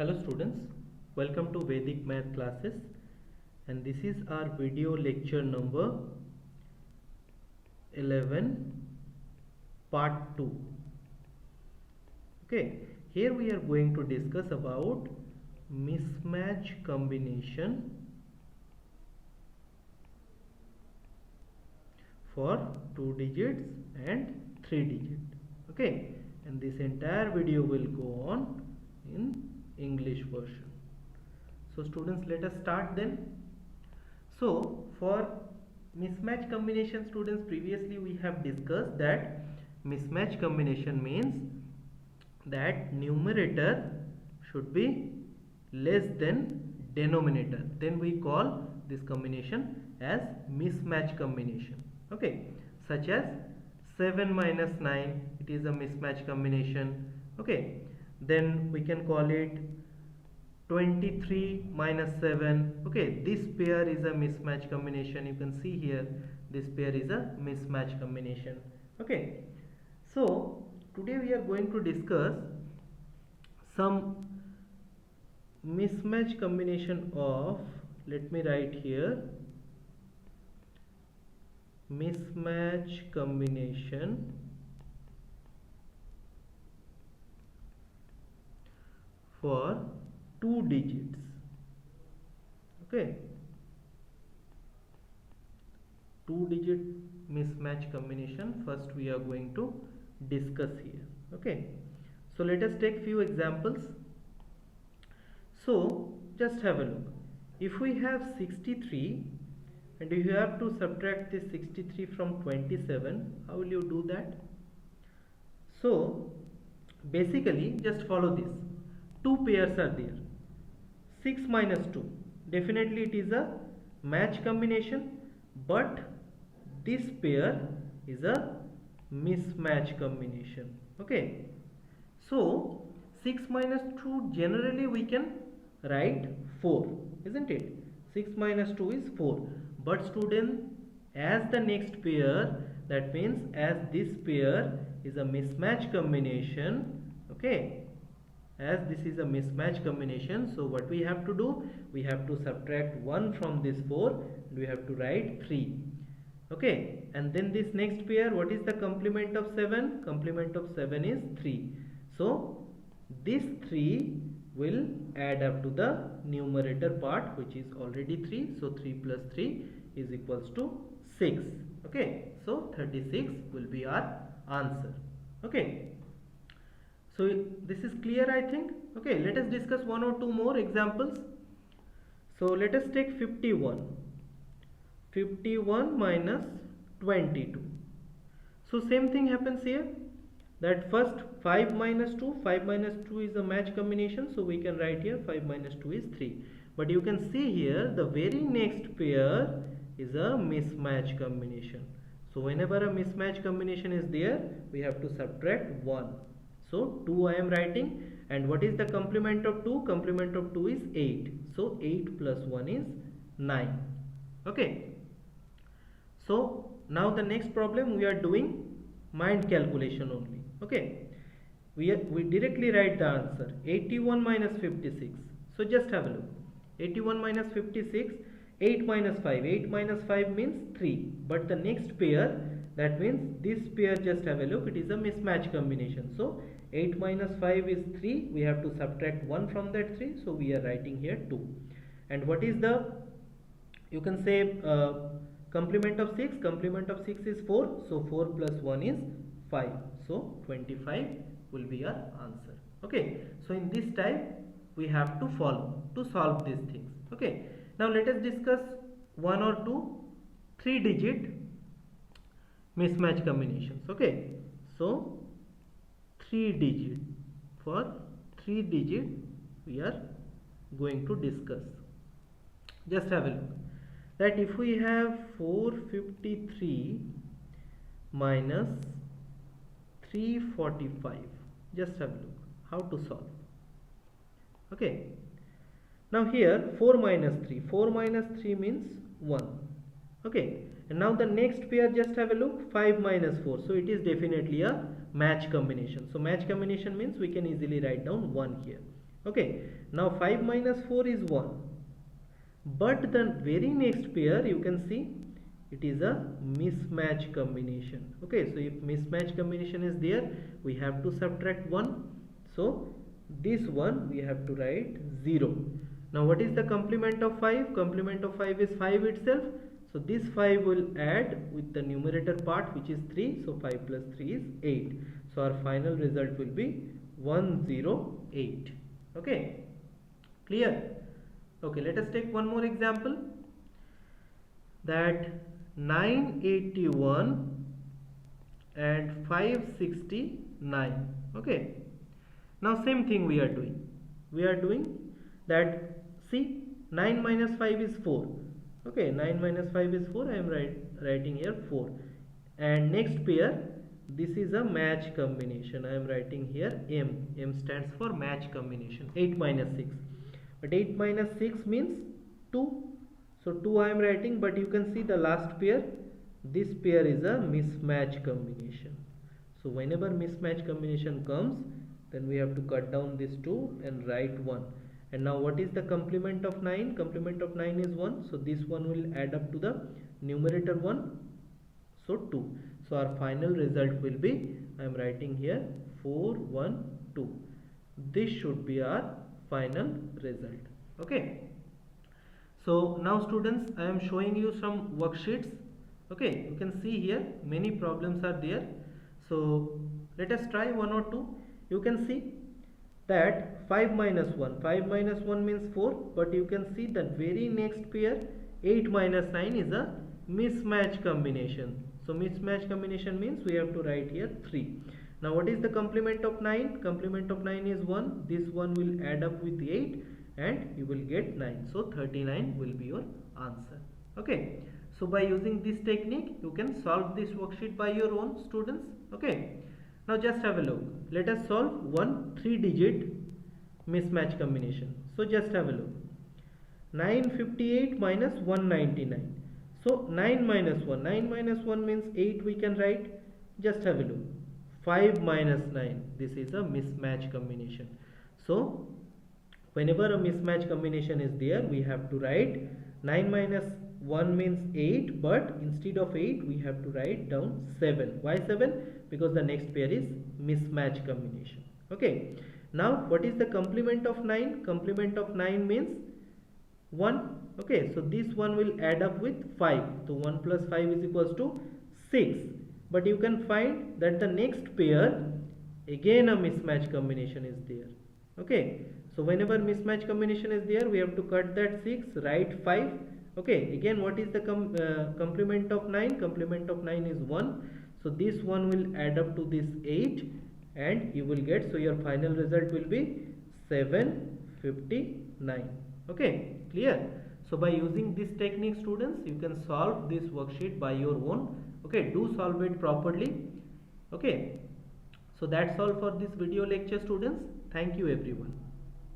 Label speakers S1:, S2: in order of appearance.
S1: Hello students, welcome to Vedic Math classes, and this is our video lecture number 11 part 2. Okay, here we are going to discuss about mismatch combination for 2 digits and 3 digits. Okay, and this entire video will go on in English version. So students, let us start then. So for mismatch combination, students, previously we have discussed that mismatch combination means that numerator should be less than denominator. Then we call this combination as mismatch combination. Okay, such as 7 minus 9, it is a mismatch combination. Okay, then we can call it 23 minus 7. Okay, this pair is a mismatch combination. You can see here this pair is a mismatch combination. Okay, so today we are going to discuss some mismatch combination of, let me write here, mismatch combination for 2 digits. Okay, 2 digit mismatch combination first we are going to discuss here. Okay, so let us take few examples. So just have a look. If we have 63 and you have to subtract this 63 from 27, how will you do that? So basically just follow this. Two pairs are there. 6 minus 2, definitely it is a match combination, but this pair is a mismatch combination. Okay, so 6 minus 2 generally we can write 4, isn't it? 6 minus 2 is 4, but student, as the next pair, that means as this pair is a mismatch combination, okay, as this is a mismatch combination, so what we have to do, we have to subtract 1 from this 4 and we have to write 3. Okay, and then this next pair, what is the complement of 7? Complement of 7 is 3. So this 3 will add up to the numerator part, which is already 3. So 3 plus 3 is equals to 6. Okay, so 36 will be our answer. Okay, so this is clear, I think. Okay, let us discuss one or two more examples. So let us take 51. 51 minus 22. So same thing happens here, that first 5 minus 2, 5 minus 2 is a match combination, so we can write here 5 minus 2 is 3. But you can see here the very next pair is a mismatch combination. So whenever a mismatch combination is there, we have to subtract 1. So 2 I am writing, and what is the complement of 2? Complement of 2 is 8. So 8 plus 1 is 9. Okay. So now the next problem, we are doing mind calculation only. Okay, we directly write the answer, 81 minus 56. So just have a look. 81 minus 56, 8 minus 5. 8 minus 5 means 3. But the next pair, that means this pair, just have a look, it is a mismatch combination. So 8 minus 5 is 3. We have to subtract 1 from that 3. So we are writing here 2. And what is the, you can say, complement of 6? Complement of 6 is 4. So 4 plus 1 is 5. So 25 will be our answer. Okay, so in this type we have to follow to solve these things. Okay, now let us discuss one or two 3-digit mismatch combinations. Okay, so 3-digit, for 3-digit we are going to discuss. Just have a look, that if we have 453 minus 345, just have a look how to solve. Okay, now here 4 minus 3, 4 minus 3 means 1. Okay, and now the next pair, just have a look, 5 minus 4, so it is definitely a match combination. So match combination means we can easily write down 1 here. Okay, now 5 minus 4 is 1, but the very next pair you can see it is a mismatch combination. Okay, so if mismatch combination is there, we have to subtract 1, so this one we have to write 0. Now what is the complement of 5? Complement of 5 is 5 itself, so this 5 will add with the numerator part, which is 3, so 5 plus 3 is 8. So our final result will be 108. Okay, clear? Okay, let us take one more example, that 981 and 569. Okay, now same thing we are doing that, see, 9 minus 5 is 4. Okay, 9 minus 5 is 4, I am writing here 4, and next pair, this is a match combination, I am writing here M stands for match combination. 8 minus 6, but 8 minus 6 means 2, so 2 I am writing, but you can see the last pair, this pair is a mismatch combination. So whenever mismatch combination comes, then we have to cut down this 2 and write 1. And now what is the complement of 9? Complement of 9 is 1, so this one will add up to the numerator 1, so 2. So our final result will be, I am writing here 412. This should be our final result. Okay, so now students, I am showing you some worksheets. Okay, you can see here many problems are there, so let us try one or two. You can see that 5 minus 1 means 4, but you can see the very next pair 8 minus 9 is a mismatch combination. So mismatch combination means we have to write here 3. Now what is the complement of 9? Complement of 9 is 1. This one will add up with 8 and you will get 9. So 39 will be your answer. Okay, so by using this technique you can solve this worksheet by your own, students. Okay, now just have a look. Let us solve one 3-digit mismatch combination. So just have a look. 958 minus 199. So 9 minus 1 means 8 we can write. Just have a look. 5 minus 9, this is a mismatch combination. So whenever a mismatch combination is there, we have to write 9 minus 1 means 8, but instead of 8 we have to write down 7. Why 7? Because the next pair is mismatch combination. Okay, now what is the complement of 9? Complement of 9 means 1. Okay, so this one will add up with 5, so 1 plus 5 is equals to 6. But you can find that the next pair, again a mismatch combination is there. Okay, so whenever mismatch combination is there, we have to cut that 6, write 5. Okay, again what is the complement of 9? Complement of 9 is 1, so this one will add up to this 8 and you will get, so your final result will be 759. Okay, clear? So by using this technique, students, you can solve this worksheet by your own. Okay, do solve it properly. Okay, so that's all for this video lecture, students. Thank you everyone.